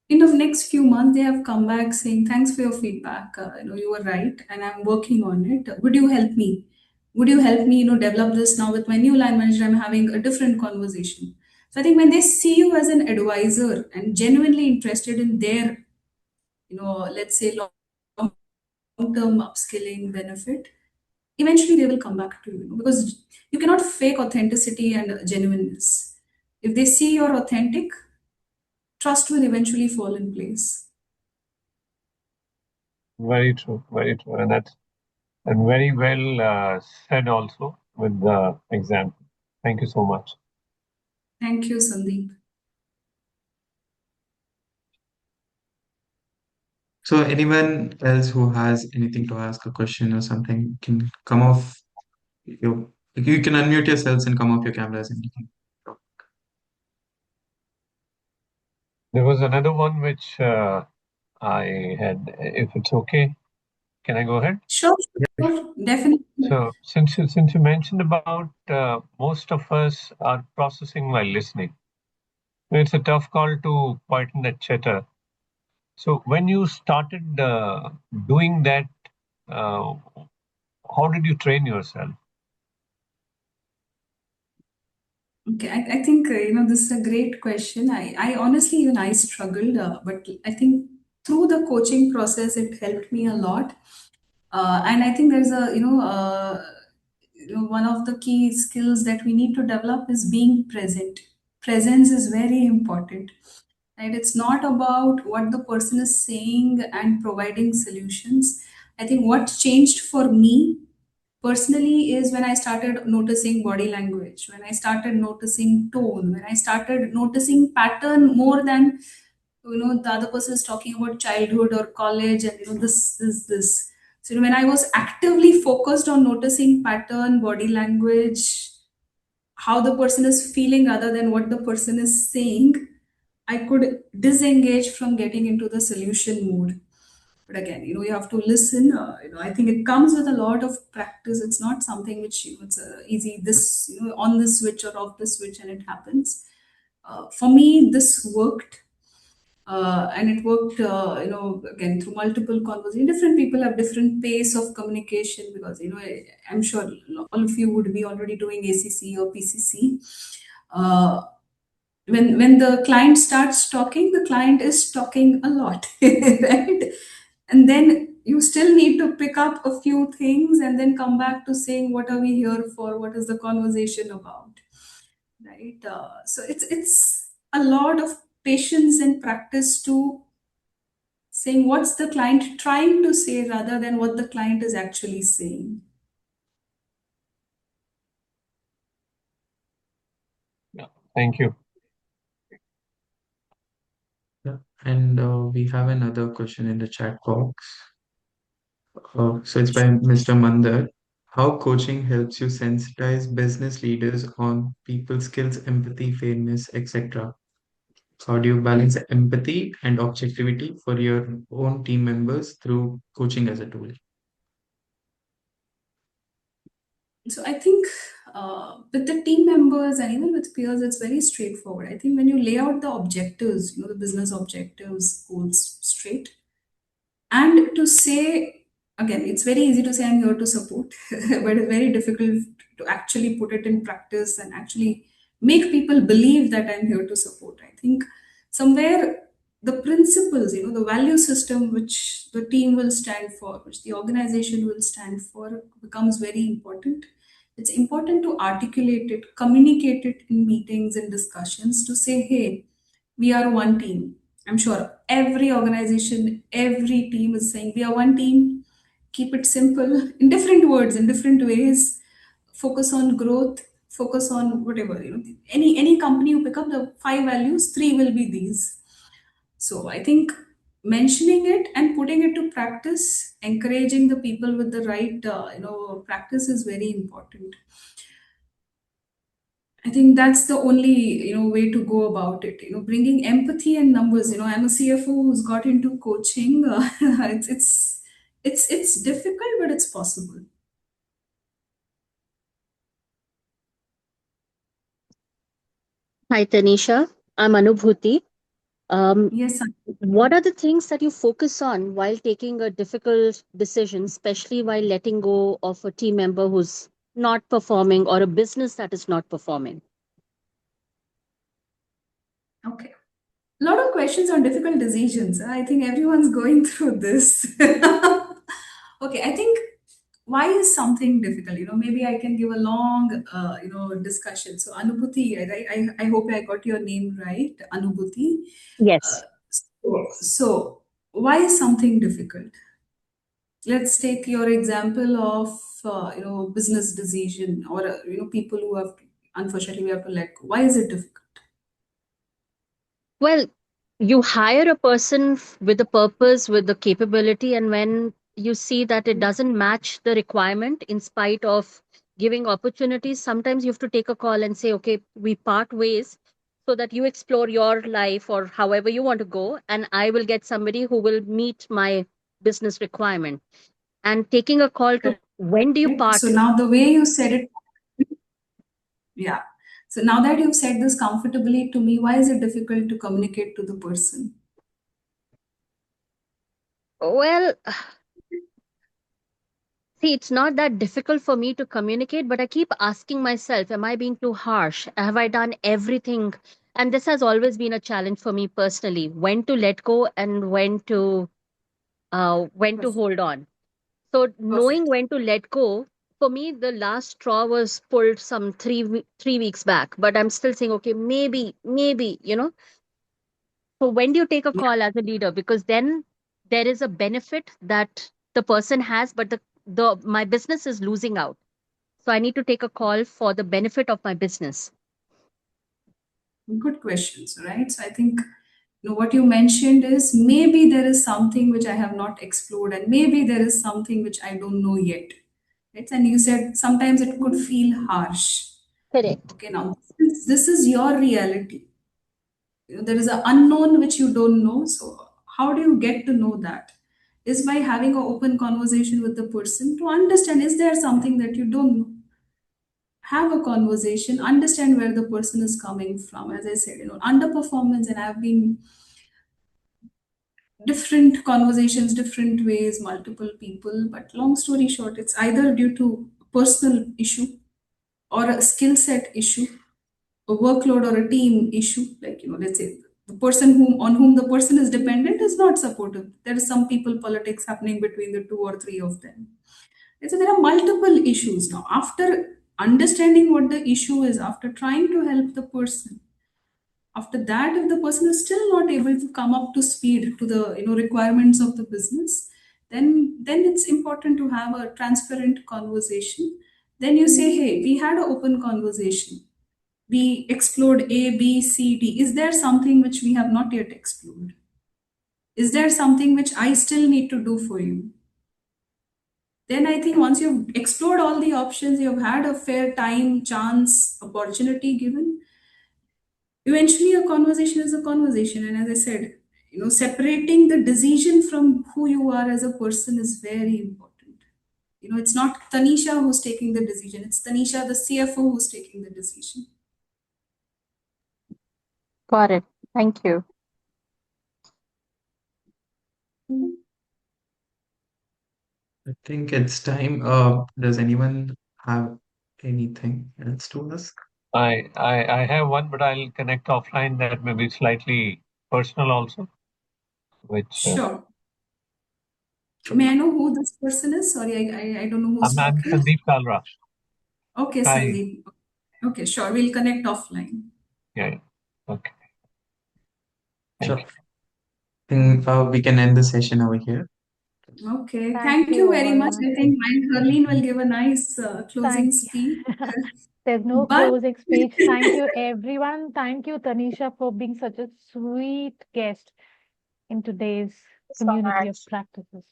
In the next few months, they have come back saying, "Thanks for your feedback. You were right, and I'm working on it. Would you help me? Would you help me, develop this now with my new line manager? I'm having a different conversation." So I think when they see you as an advisor and genuinely interested in their, let's say long-term upskilling benefit, eventually they will come back to you, because you cannot fake authenticity and genuineness. If they see you're authentic, trust will eventually fall in place. Very true, very true. And very well said also with the example. Thank you so much. Thank you, Sandeep. So anyone else who has anything to ask a question or something can come off you can unmute yourselves and come off your cameras and you can talk. There was another one which I had, if it's okay, can I go ahead? Sure, Yeah. sure, definitely. So since you mentioned about most of us are processing while listening, it's a tough call to quieten that chatter. So when you started doing that, uh, how did you train yourself? Okay, I think this is a great question. I honestly, even I struggled, but I think through the coaching process, it helped me a lot. And I think there's a one of the key skills that we need to develop is being present. Presence is very important, right? It's not about what the person is saying and providing solutions. I think what changed for me personally is when I started noticing body language, when I started noticing tone, when I started noticing pattern more than, the other person is talking about childhood or college, and this. So when I was actively focused on noticing pattern, body language, how the person is feeling rather than what the person is saying, I could disengage from getting into the solution mode. But again, you have to listen. I think it comes with a lot of practice. It's not something which it's easy. This on this switch or off the switch and it happens. For me, this worked, and it worked. Again through multiple conversations. Different people have different pace of communication because I'm sure all of you would be already doing ACC or PCC. Uh, when the client starts talking, the client is talking a lot, right? And then you still need to pick up a few things and then come back to saying what are we here for, what is the conversation about, right? So it's a lot of patience and practice to saying what's the client trying to say rather than what the client is actually saying. Yeah, thank you. Yeah. And we have another question in the chat box. So it's by Mr. Mandar. How coaching helps you sensitize business leaders on people skills, empathy, fairness, etc. How do you balance empathy and objectivity for your own team members through coaching as a tool? So I think with the team members and even with peers, it's very straightforward. I think when you lay out the objectives, the business objectives, goals straight, and to say, again, it's very easy to say I'm here to support, but it's very difficult to actually put it in practice and actually make people believe that I'm here to support. I think somewhere the principles, the value system which the team will stand for, which the organization will stand for, becomes very important. It's important to articulate it, communicate it in meetings and discussions to say, hey, we are one team. I'm sure every organization, every team is saying we are one team. Keep it simple in different words, in different ways. Focus on growth, focus on whatever. Any company you pick up, the five values, three will be these. So I think mentioning it and putting it to practice, encouraging the people with the right practice is very important. I think that's the only way to go about it. Bringing empathy and numbers. I'm a CFO who's got into coaching. It's difficult, but it's possible. Hi, Tanisha. I'm Anubhuti. Yes, What are the things that you focus on while taking a difficult decision, especially while letting go of a team member who's not performing or a business that is not performing? okay. A lot of questions on difficult decisions. I think everyone's going through this. Okay, I think why is something difficult? Maybe I can give a long, discussion. So Anubhuti, I hope I got your name right, Anubhuti. Uh, Yes. so why is something difficult? Let's take your example of business decision or people who have unfortunately we have to let go. Why is it difficult? Well, you hire a person with a purpose, with the capability, and when you see that it doesn't match the requirement, in spite of giving opportunities, sometimes you have to take a call and say, okay, we part ways so that you explore your life or however you want to go, and I will get somebody who will meet my business requirement. And taking a call to when do you Correct. part? So now the way you said it, yeah. So now that you've said this comfortably to me, why is it difficult to communicate to the person? Well, see, it's not that difficult for me to communicate, but I keep asking myself, am I being too harsh? Have I done everything? And this has always been a challenge for me personally, when to let go and when to Perfect. hold on. So knowing Perfect. when to let go, for me, the last straw was pulled some 3 weeks back, but I'm still saying, okay, maybe. So when do you take a Yeah. call as a leader? Because then there is a benefit that the person has, but the my business is losing out. So I need to take a call for the benefit of my business. Good questions, right? So I think what you mentioned is maybe there is something which I have not explored, and maybe there is something which I don't know yet. Right? And you said sometimes it could feel harsh. Correct. Okay, now this is your reality. There is an unknown which you don't know. So how do you get to know that? Is by having an open conversation with the person to understand, is there something that you don't know? Have a conversation, understand where the person is coming from. As I said, underperformance, and I've been different conversations, different ways, multiple people. But long story short, it's either due to personal issue or a skill set issue, a workload or a team issue. Like, let's say the person on whom the person is dependent is not supportive. There is some people politics happening between the two or three of them. And so there are multiple issues. Now, after understanding what the issue is, after trying to help the person, after that, if the person is still not able to come up to speed to the requirements of the business, then it's important to have a transparent conversation. Then you say, hey, we had an open conversation, we explored A, B, C, D. Is there something which we have not yet explored? Is there something which I still need to do for you? Then I think once you've explored all the options, you've had a fair time, chance, opportunity given, eventually a conversation is a conversation. And as I said, separating the decision from who you are as a person is very important. It's not Tanisha who's taking the decision, it's Tanisha, the CFO, who's taking the decision. Got it. Thank you. I think it's time. Does anyone have anything else to ask? I have one, but I'll connect offline that may be slightly personal also, which Sure. May I know who this person is? Sorry, I don't know who's I'm talking. Sandeep Kalra. Okay, Hi. Sandeep. Okay, sure. We'll connect offline. Yeah. Okay. Thank Sure. you. I think we can end the session over here. Okay, Thank thank you you very much. all. I think my Herlene will give a nice closing Thank speech. you. There's no But closing speech. Thank you, everyone. Thank you, Tanisha, for being such a sweet guest in today's So community of much. practices.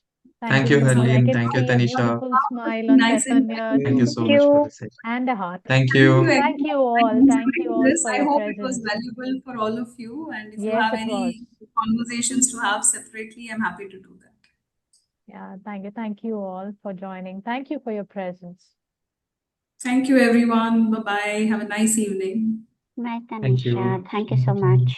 Thank Thank you you, so much. I Harleen. can Thank you, see a Tanisha. beautiful smile on nice Chaitanya Thank you interview. so Thank much for the you. session. and a heart. Thank Thank you you. Thank everyone you for all. Thank you enjoying all this. for I your hope it was presence. valuable for all of you. And if you Yes, have it was. any conversations to have separately, I'm happy to do that. Yeah, thank you. Thank you all for joining. Thank you for your presence. Thank you, everyone. Bye bye. Have a nice evening. Bye, Thank you. Tanisha. Thank you so much.